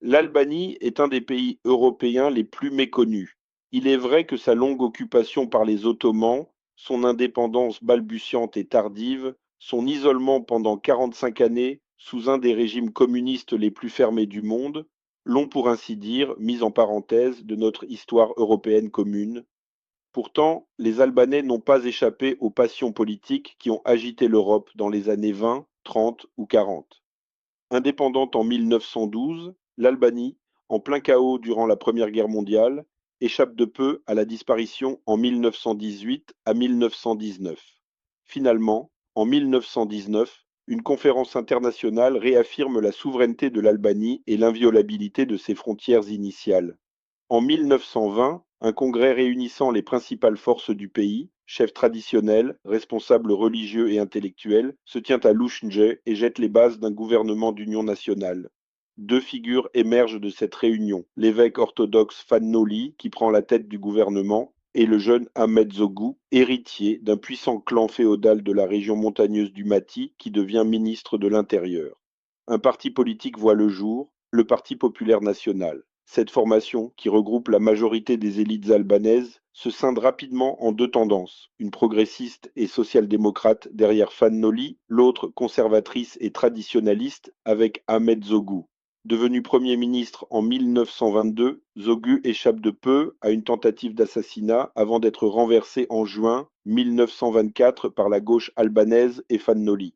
L'Albanie est un des pays européens les plus méconnus. Il est vrai que sa longue occupation par les Ottomans, son indépendance balbutiante et tardive, son isolement pendant 45 années sous un des régimes communistes les plus fermés du monde, l'ont pour ainsi dire mis en parenthèse de notre histoire européenne commune. Pourtant, les Albanais n'ont pas échappé aux passions politiques qui ont agité l'Europe dans les années 20, 30 ou 40. Indépendante en 1912, l'Albanie, en plein chaos durant la Première Guerre mondiale, échappe de peu à la disparition en 1918 à 1919. Finalement, en 1919, une conférence internationale réaffirme la souveraineté de l'Albanie et l'inviolabilité de ses frontières initiales. En 1920, un congrès réunissant les principales forces du pays, chefs traditionnels, responsables religieux et intellectuels, se tient à Lushnje et jette les bases d'un gouvernement d'union nationale. Deux figures émergent de cette réunion, l'évêque orthodoxe Fannoli, qui prend la tête du gouvernement, et le jeune Ahmed Zogou, héritier d'un puissant clan féodal de la région montagneuse du Mati, qui devient ministre de l'Intérieur. Un parti politique voit le jour, le Parti populaire national. Cette formation, qui regroupe la majorité des élites albanaises, se scinde rapidement en deux tendances, une progressiste et social-démocrate derrière Fannoli, l'autre conservatrice et traditionnaliste avec Ahmed Zogou. Devenu Premier ministre en 1922, Zogou échappe de peu à une tentative d'assassinat avant d'être renversé en juin 1924 par la gauche albanaise et Fannoli.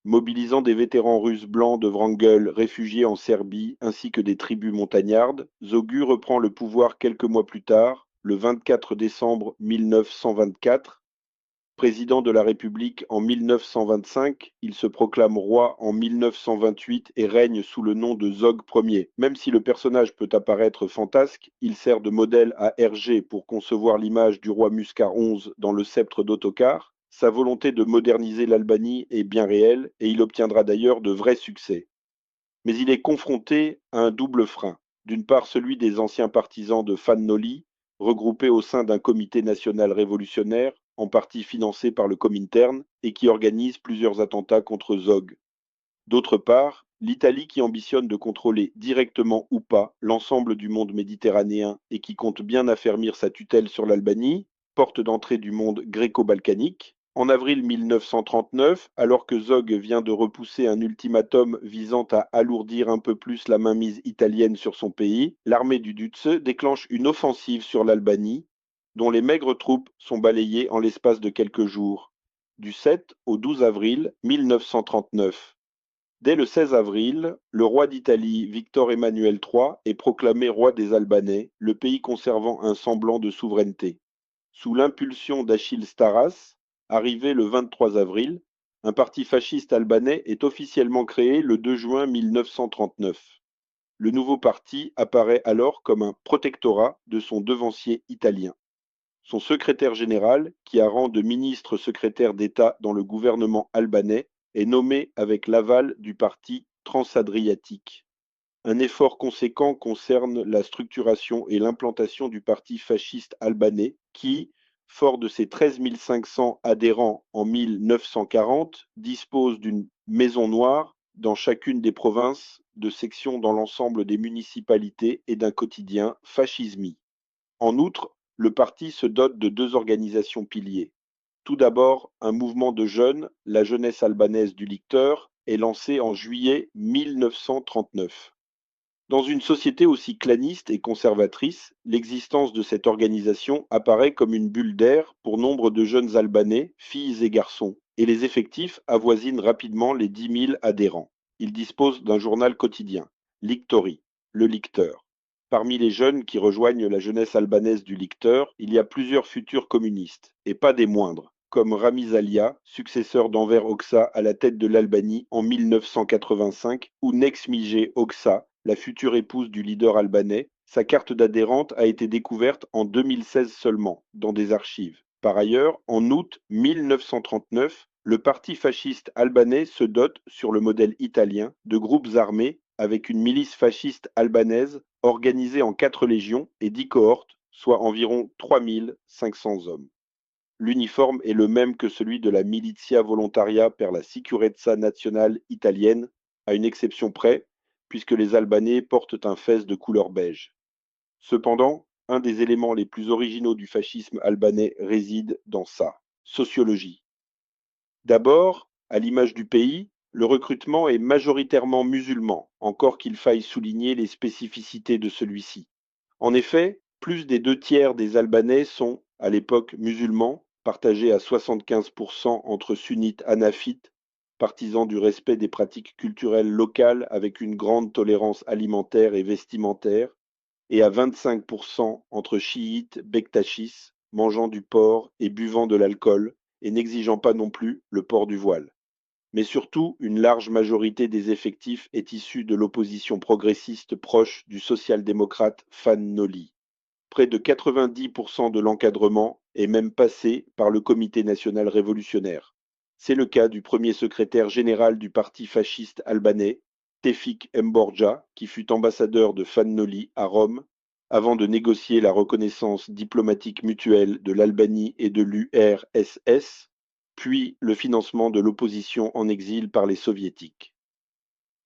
Mobilisant des vétérans russes blancs de Wrangel réfugiés en Serbie ainsi que des tribus montagnardes, Zogù reprend le pouvoir quelques mois plus tard, le 24 décembre 1924. Président de la République en 1925, il se proclame roi en 1928 et règne sous le nom de Zog Ier. Même si le personnage peut apparaître fantasque, il sert de modèle à Hergé pour concevoir l'image du roi Muscat XI dans le sceptre d'Ottokar. Sa volonté de moderniser l'Albanie est bien réelle et il obtiendra d'ailleurs de vrais succès. Mais il est confronté à un double frein. D'une part, celui des anciens partisans de Fannoli, regroupés au sein d'un comité national révolutionnaire, en partie financé par le Comintern, et qui organise plusieurs attentats contre Zog. D'autre part, l'Italie qui ambitionne de contrôler directement ou pas l'ensemble du monde méditerranéen et qui compte bien affermir sa tutelle sur l'Albanie, porte d'entrée du monde gréco-balkanique. En avril 1939, alors que Zog vient de repousser un ultimatum visant à alourdir un peu plus la mainmise italienne sur son pays, l'armée du Dutze déclenche une offensive sur l'Albanie, dont les maigres troupes sont balayées en l'espace de quelques jours, du 7 au 12 avril 1939. Dès le 16 avril, le roi d'Italie, Victor Emmanuel III, est proclamé roi des Albanais, le pays conservant un semblant de souveraineté. Sous l'impulsion d'Achille Staras, arrivé le 23 avril, un parti fasciste albanais est officiellement créé le 2 juin 1939. Le nouveau parti apparaît alors comme un protectorat de son devancier italien. Son secrétaire général, qui a rang de ministre secrétaire d'État dans le gouvernement albanais, est nommé avec l'aval du parti transadriatique. Un effort conséquent concerne la structuration et l'implantation du parti fasciste albanais qui, fort de ses 13 500 adhérents en 1940, dispose d'une maison noire dans chacune des provinces, de sections dans l'ensemble des municipalités et d'un quotidien, Fascismi. En outre, le parti se dote de deux organisations piliers. Tout d'abord, un mouvement de jeunes, la jeunesse albanaise du Licteur, est lancé en juillet 1939. Dans une société aussi claniste et conservatrice, l'existence de cette organisation apparaît comme une bulle d'air pour nombre de jeunes Albanais, filles et garçons, et les effectifs avoisinent rapidement les 10 000 adhérents. Ils disposent d'un journal quotidien, Lictori, le Licteur. Parmi les jeunes qui rejoignent la jeunesse albanaise du Licteur, il y a plusieurs futurs communistes, et pas des moindres, comme Ramiz Alia, successeur d'Enver Hoxha à la tête de l'Albanie en 1985, ou Nexmije Hoxha, la future épouse du leader albanais. Sa carte d'adhérente a été découverte en 2016 seulement, dans des archives. Par ailleurs, en août 1939, le parti fasciste albanais se dote, sur le modèle italien, de groupes armés avec une milice fasciste albanaise organisée en 4 légions et 10 cohortes, soit environ 3 500 hommes. L'uniforme est le même que celui de la Milizia Volontaria per la Sicurezza Nazionale italienne, à une exception près, puisque les Albanais portent un fez de couleur beige. Cependant, un des éléments les plus originaux du fascisme albanais réside dans sa sociologie. D'abord, à l'image du pays, le recrutement est majoritairement musulman, encore qu'il faille souligner les spécificités de celui-ci. En effet, plus des 2 tiers des Albanais sont, à l'époque, musulmans, partagés à 75% entre sunnites hanafites, partisans du respect des pratiques culturelles locales avec une grande tolérance alimentaire et vestimentaire, et à 25% entre chiites bektachis, mangeant du porc et buvant de l'alcool, et n'exigeant pas non plus le port du voile. Mais surtout, une large majorité des effectifs est issue de l'opposition progressiste proche du social-démocrate Fan Noli. Près de 90% de l'encadrement est même passé par le Comité national révolutionnaire. C'est le cas du premier secrétaire général du parti fasciste albanais, Tevfik Mborja, qui fut ambassadeur de Fannoli à Rome avant de négocier la reconnaissance diplomatique mutuelle de l'Albanie et de l'URSS, puis le financement de l'opposition en exil par les soviétiques.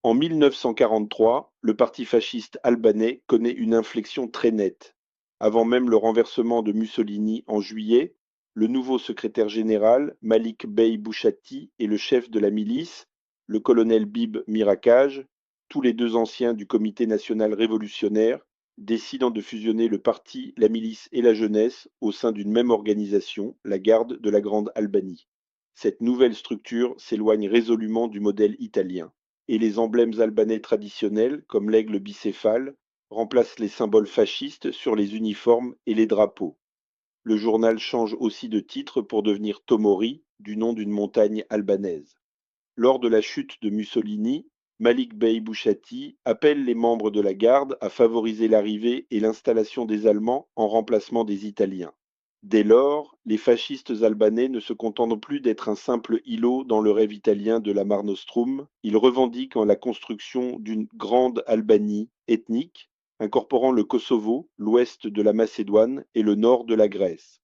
En 1943, le parti fasciste albanais connaît une inflexion très nette. Avant même le renversement de Mussolini en juillet, le nouveau secrétaire général, Malik Bey Bouchati, et le chef de la milice, le colonel Bib Mirakaj, tous les deux anciens du Comité national révolutionnaire, décident de fusionner le parti, la milice et la jeunesse au sein d'une même organisation, la Garde de la Grande Albanie. Cette nouvelle structure s'éloigne résolument du modèle italien et les emblèmes albanais traditionnels, comme l'aigle bicéphale, remplacent les symboles fascistes sur les uniformes et les drapeaux. Le journal change aussi de titre pour devenir Tomori, du nom d'une montagne albanaise. Lors de la chute de Mussolini, Malik Bey Bouchati appelle les membres de la garde à favoriser l'arrivée et l'installation des Allemands en remplacement des Italiens. Dès lors, les fascistes albanais ne se contentent plus d'être un simple îlot dans le rêve italien de la Mare Nostrum, ils revendiquent la construction d'une grande Albanie ethnique, incorporant le Kosovo, l'ouest de la Macédoine et le nord de la Grèce.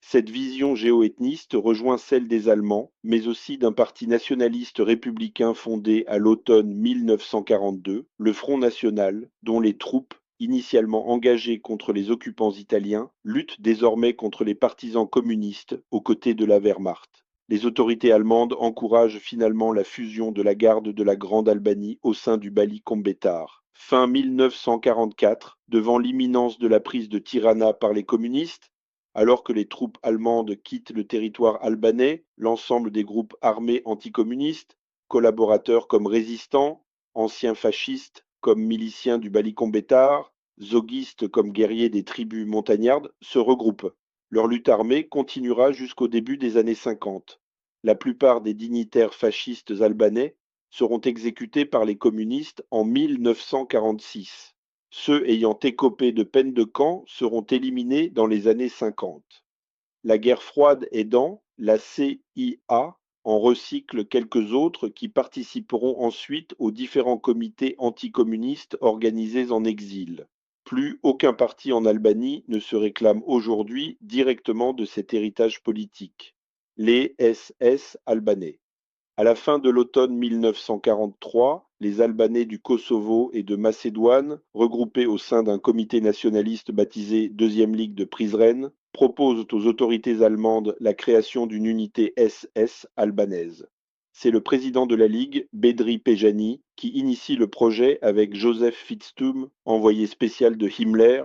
Cette vision géoethniste rejoint celle des Allemands, mais aussi d'un parti nationaliste républicain fondé à l'automne 1942, le Front national, dont les troupes, initialement engagées contre les occupants italiens, luttent désormais contre les partisans communistes aux côtés de la Wehrmacht. Les autorités allemandes encouragent finalement la fusion de la garde de la Grande Albanie au sein du Bali Kombétar. Fin 1944, devant l'imminence de la prise de Tirana par les communistes, alors que les troupes allemandes quittent le territoire albanais, l'ensemble des groupes armés anticommunistes, collaborateurs comme résistants, anciens fascistes comme miliciens du Balikon Bétar, zoguistes comme guerriers des tribus montagnardes, se regroupent. Leur lutte armée continuera jusqu'au début des années 50. La plupart des dignitaires fascistes albanais seront exécutés par les communistes en 1946. Ceux ayant écopé de peine de camp seront éliminés dans les années 50. La guerre froide aidant, la CIA en recycle quelques autres qui participeront ensuite aux différents comités anticommunistes organisés en exil. Plus aucun parti en Albanie ne se réclame aujourd'hui directement de cet héritage politique. Les SS albanais. À la fin de l'automne 1943, les Albanais du Kosovo et de Macédoine, regroupés au sein d'un comité nationaliste baptisé Deuxième Ligue de Prizren, proposent aux autorités allemandes la création d'une unité SS albanaise. C'est le président de la Ligue, Bedri Pejani, qui initie le projet avec Joseph Fitzthum, envoyé spécial de Himmler.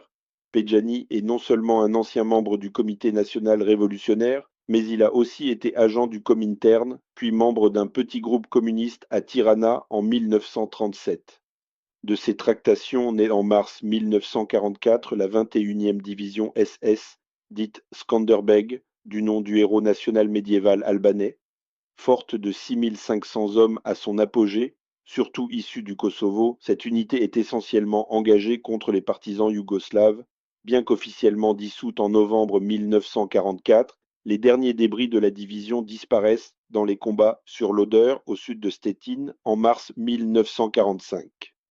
Pejani est non seulement un ancien membre du Comité national révolutionnaire, mais il a aussi été agent du Comintern, puis membre d'un petit groupe communiste à Tirana en 1937. De ces tractations naît en mars 1944 la 21e division SS, dite Skanderbeg, du nom du héros national médiéval albanais. Forte de 6500 hommes à son apogée, surtout issus du Kosovo, cette unité est essentiellement engagée contre les partisans yougoslaves. Bien qu'officiellement dissoute en novembre 1944, les derniers débris de la division disparaissent dans les combats sur l'Oder au sud de Stettin en mars 1945.